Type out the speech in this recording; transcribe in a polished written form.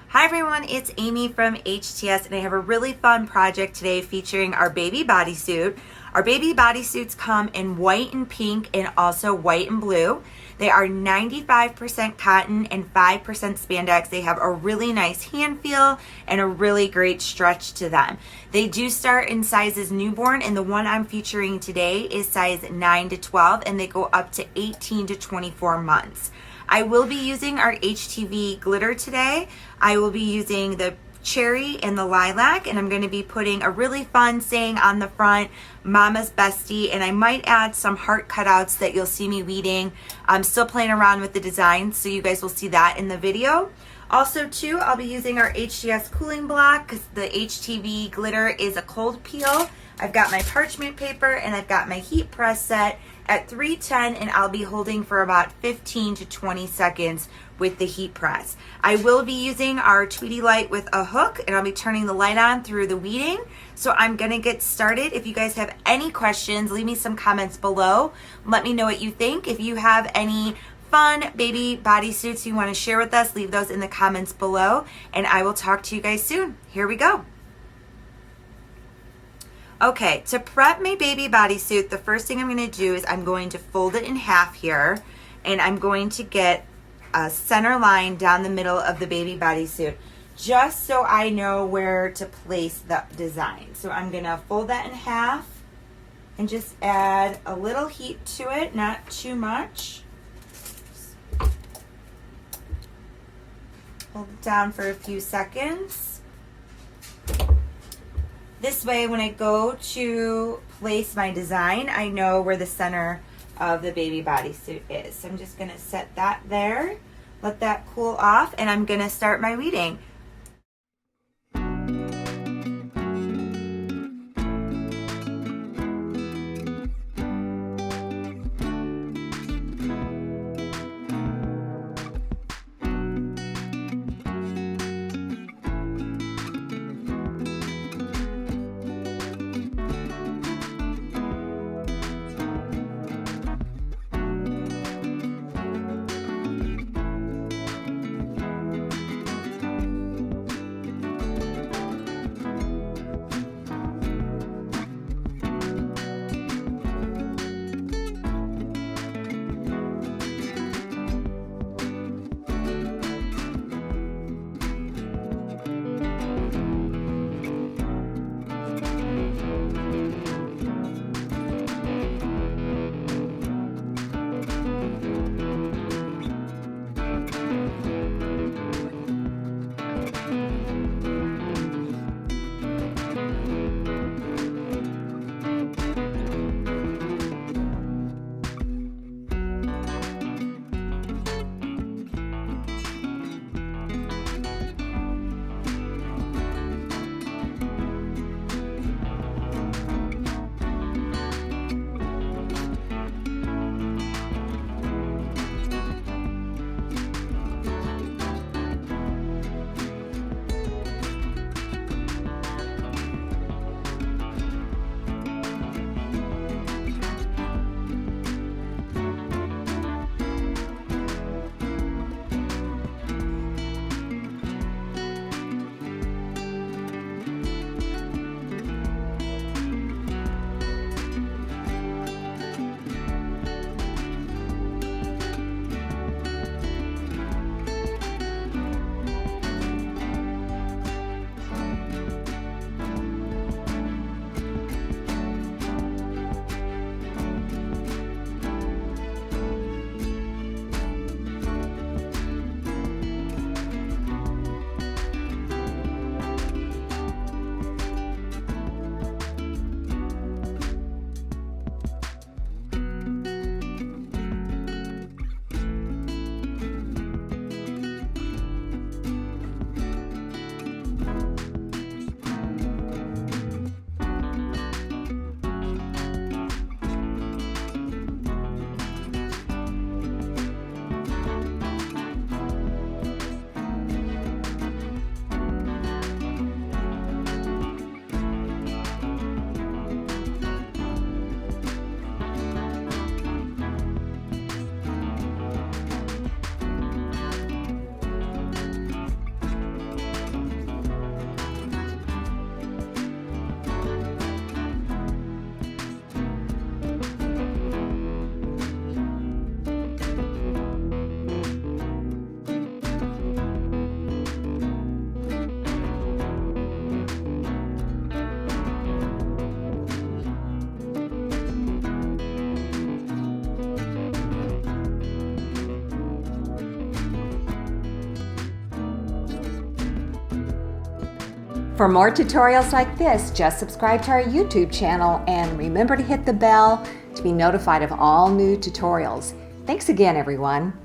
Hi everyone, it's Amy from HTS and I have a really fun project today featuring our baby bodysuit. Our baby bodysuits come in white and pink and also white and blue. They are 95% cotton and 5% spandex. They have a really nice hand feel and a really great stretch to them. They do start in sizes newborn, and the one I'm featuring today is size 9 to 12, and they go up to 18 to 24 months. I will be using our HTV glitter today. I will be using the cherry and the lilac, and I'm going to be putting a really fun saying on the front, Mama's Bestie, and I might add some heart cutouts that you'll see me weeding. I'm still playing around with the design, so you guys will see that in the video. Also too, I'll be using our HTS cooling block because the HTV glitter is a cold peel. I've got my parchment paper and I've got my heat press set at 310, and I'll be holding for about 15 to 20 seconds with the heat press. I will be using our Tweety light with a hook, and I'll be turning the light on through the weeding. So I'm gonna get started. If you guys have any questions, leave me some comments below. Let me know what you think. If you have any fun baby bodysuits you want to share with us, leave those in the comments below, and I will talk to you guys soon. Here we go. Okay, to prep my baby bodysuit, the first thing I'm going to do is I'm going to fold it in half here, and I'm going to get a center line down the middle of the baby bodysuit, just so I know where to place the design. So I'm going to fold that in half and just add a little heat to it, not too much. Hold it down for a few seconds. This way, when I go to place my design, I know where the center of the baby bodysuit is. So I'm just gonna set that there, let that cool off, and I'm gonna start my weeding. For more tutorials like this, just subscribe to our YouTube channel and remember to hit the bell to be notified of all new tutorials. Thanks again, everyone.